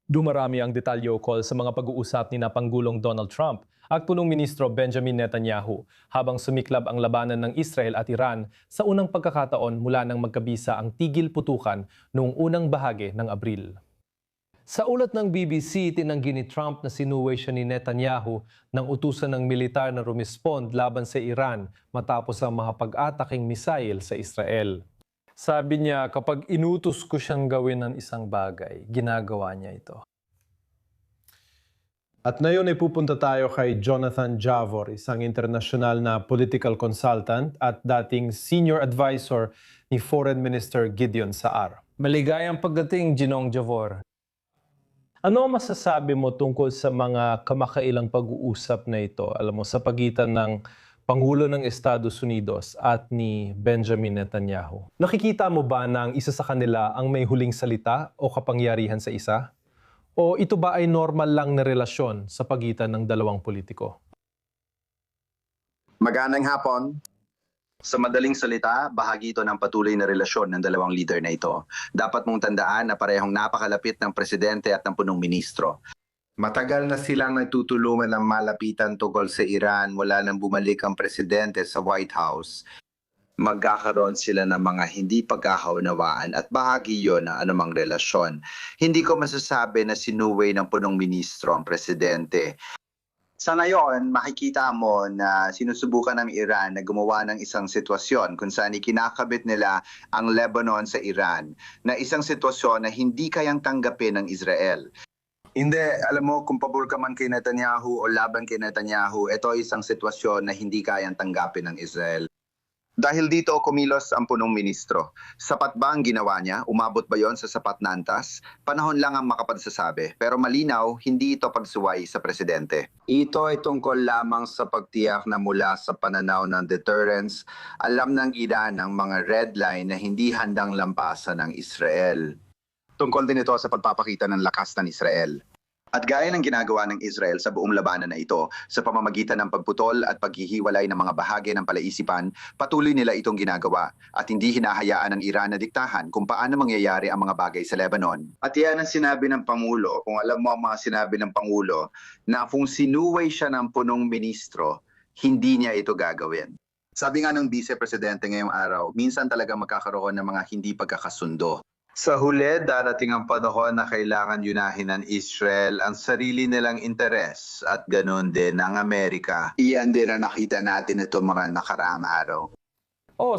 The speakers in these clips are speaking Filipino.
Dumarami ang detalye ukol sa mga pag-uusap ni na Pangulong Donald Trump at punong ministro Benjamin Netanyahu habang sumiklab ang labanan ng Israel at Iran sa unang pagkakataon mula nang magkabisa ang tigil putukan noong unang bahagi ng Abril. Sa ulat ng BBC, tinanggi ni Trump na sinuway siya ni Netanyahu ng utusan ng militar na rumispond laban sa Iran matapos ang mga pag-ataking misail sa Israel. Sabi niya, kapag inutos ko siyang gawin ng isang bagay, ginagawa niya ito. At ngayon ay pupunta tayo kay Jonathan Javor, isang internasyonal na political consultant at dating senior advisor ni Foreign Minister Gideon Saar. Maligayang pagdating, Ginong Javor. Ano ang masasabi mo tungkol sa mga kamakailang pag-uusap na ito, alam mo, sa pagitan ng Pangulo ng Estados Unidos at ni Benjamin Netanyahu? Nakikita mo ba na ang isa sa kanila ang may huling salita o kapangyarihan sa isa? O ito ba ay normal lang na relasyon sa pagitan ng dalawang politiko? Magandang hapon. Sa madaling salita, bahagi ito ng patuloy na relasyon ng dalawang leader na ito. Dapat mong tandaan na parehong napakalapit ng presidente at ng punong ministro. Matagal na silang nagtutulungan ng malapitan tungkol sa Iran mula nang bumalik ang presidente sa White House. Magkakaroon sila ng mga hindi pagkakaunawaan at bahagi yon ng anumang relasyon. Hindi ko masasabi na sinuway ng punong ministro ang presidente. Sa ngayon, makikita mo na sinusubukan ng Iran na gumawa ng isang sitwasyon kung saan ikinakabit nila ang Lebanon sa Iran na isang sitwasyon na hindi kayang tanggapin ng Israel. Hindi, alam mo, kung pabor ka man kay Netanyahu o laban kay Netanyahu, ito ay isang sitwasyon na hindi kayang tanggapin ng Israel. Dahil dito kumilos ang punong ministro. Sapat ba ang ginawa niya? Umabot ba yon sa sapat na antas? Panahon lang ang makapagsasabi. Pero malinaw, hindi ito pagsuway sa presidente. Ito ay tungkol lamang sa pagtiyak na mula sa pananaw ng deterrence, alam ng Iran ang mga red line na hindi handang lampasan ng Israel. Tungkol din ito sa pagpapakita ng lakas ng Israel. At gaya ng ginagawa ng Israel sa buong labanan na ito, sa pamamagitan ng pagputol at paghihiwalay ng mga bahagi ng palaisipan, patuloy nila itong ginagawa at hindi hinahayaan ng Iran na diktahan kung paano mangyayari ang mga bagay sa Lebanon. At yan ang sinabi ng Pangulo, kung alam mo ang mga sinabi ng Pangulo, na kung sinuway siya ng punong ministro, hindi niya ito gagawin. Sabi nga ng Vice Presidente ngayong araw, minsan talaga magkakaroon ng mga hindi pagkakasundo. Sa huli, darating ang panahon na kailangan yunahin ng Israel ang sarili nilang interes at ganoon din ang Amerika. Iyan din ang nakita natin ito mga nakaraang araw.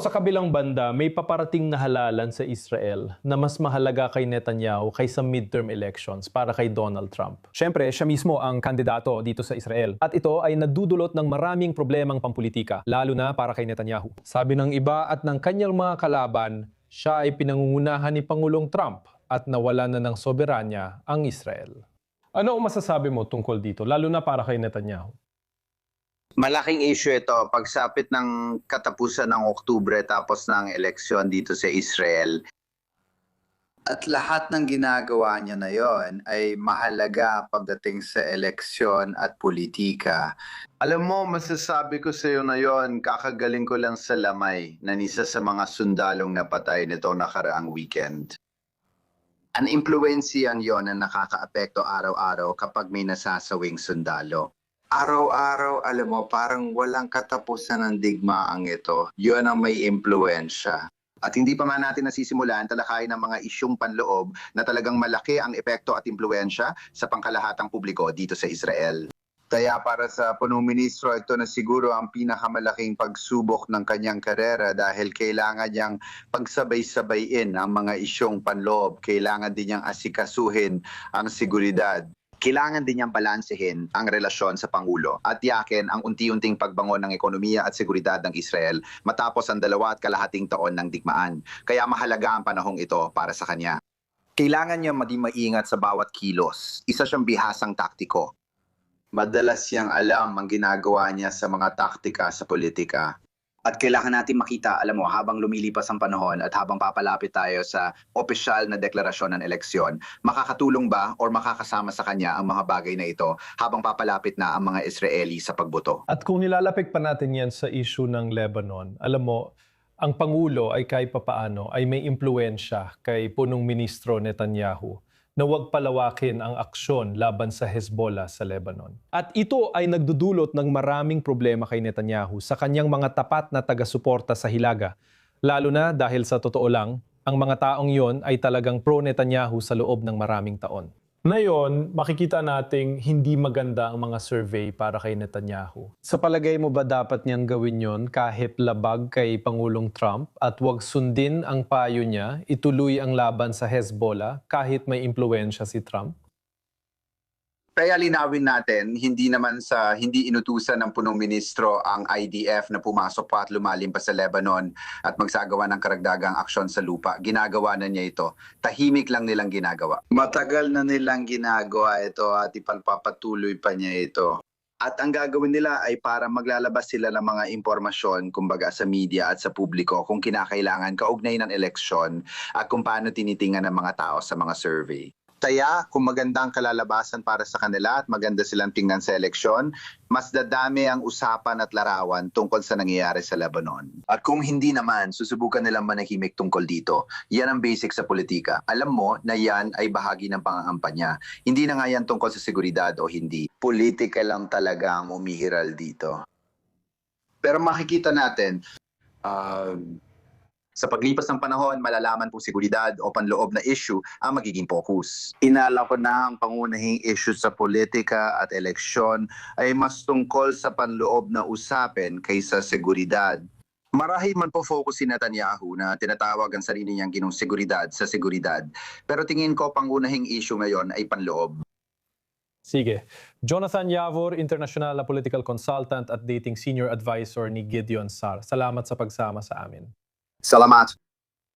Sa kabilang banda, may paparating na halalan sa Israel na mas mahalaga kay Netanyahu kaysa midterm elections para kay Donald Trump. Siyempre, siya mismo ang kandidato dito sa Israel. At ito ay nadudulot ng maraming problemang pampulitika, lalo na para kay Netanyahu. Sabi ng iba at ng kanyang mga kalaban, siya ay pinangungunahan ni Pangulong Trump at nawala na ng soberanya ang Israel. Ano ang masasabi mo tungkol dito, lalo na para kay Netanyahu? Malaking issue ito. Pagsapit ng katapusan ng Oktubre tapos ng eleksyon dito sa Israel. At lahat ng ginagawa niya na yon ay mahalaga pagdating sa eleksyon at politika. Alam mo, masasabi ko sa iyo na yon, kakagaling ko lang sa Lamay na isa sa mga sundalong napatay nito nakaraang weekend. Ang impluensyan yon na nakakaapekto araw-araw kapag may nasasawing sundalo. Araw-araw, alam mo, parang walang katapusan ng digmaang ito. Yun ang may impluensya. At hindi pa man natin nasisimulan talakayin ng mga isyung panloob na talagang malaki ang epekto at impluensya sa pangkalahatang publiko dito sa Israel. Kaya para sa punong ministro, ito na siguro ang pinakamalaking pagsubok ng kanyang karera dahil kailangan niyang pagsabay-sabayin ang mga isyong panloob. Kailangan din niyang asikasuhin ang seguridad. Kailangan din niyang balansehin ang relasyon sa Pangulo at yakin ang unti-unting pagbangon ng ekonomiya at seguridad ng Israel matapos ang 2.5 taon ng digmaan. Kaya mahalaga ang panahong ito para sa kanya. Kailangan niya maging maingat sa bawat kilos. Isa siyang bihasang taktiko. Madalas siyang alam ang ginagawa niya sa mga taktika sa politika. At kailangan natin makita, alam mo, habang lumilipas ang panahon at habang papalapit tayo sa opisyal na deklarasyon ng eleksyon, makakatulong ba o makakasama sa kanya ang mga bagay na ito habang papalapit na ang mga Israeli sa pagboto? At kung nilalapit pa natin yan sa issue ng Lebanon, alam mo, ang Pangulo ay kahit papaano ay may impluensya kay punong ministro Netanyahu na huwag palawakin ang aksyon laban sa Hezbollah sa Lebanon. At ito ay nagdudulot ng maraming problema kay Netanyahu sa kanyang mga tapat na taga-suporta sa Hilaga. Lalo na dahil sa totoo lang, ang mga taong yon ay talagang pro-Netanyahu sa loob ng maraming taon. Ngayon, makikita nating hindi maganda ang mga survey para kay Netanyahu. Sa palagay mo ba dapat niyang gawin yon kahit labag kay Pangulong Trump at huwag sundin ang payo niya, ituloy ang laban sa Hezbollah kahit may impluwensya si Trump? Kaya linawin natin, hindi inutusan ng punong ministro ang IDF na pumasok pa at lumalim pa sa Lebanon at magsagawa ng karagdagang aksyon sa lupa. Ginagawa na niya ito. Tahimik lang nilang ginagawa. Matagal na nilang ginagawa ito at ipagpapatuloy pa niya ito. At ang gagawin nila ay para maglalabas sila ng mga impormasyon, kumbaga sa media at sa publiko kung kinakailangan kaugnay ng eleksyon at kung paano tinitingnan ng mga tao sa mga survey. Kaya kung maganda ang kalalabasan para sa kanila at maganda silang tingnan sa eleksyon, mas dadami ang usapan at larawan tungkol sa nangyayari sa Lebanon. At kung hindi naman, susubukan nilang manahimik tungkol dito. Yan ang basic sa politika. Alam mo na yan ay bahagi ng pangangampanya. Hindi na nga yan tungkol sa seguridad o hindi. Politika lang talaga ang umihiral dito. Pero makikita natin, sa paglipas ng panahon, malalaman po seguridad o panloob na issue ang magiging focus. Inala ko na ang pangunahing issue sa politika at eleksyon ay mas tungkol sa panloob na usapin kaysa seguridad. Marahil man po focus si Netanyahu na tinatawag ang sarili niyang ginong seguridad sa seguridad. Pero tingin ko pangunahing issue ngayon ay panloob. Sige. Jonathan Yavor, international na political consultant at dating senior advisor ni Gideon Sar. Salamat sa pagsama sa amin. Salamat.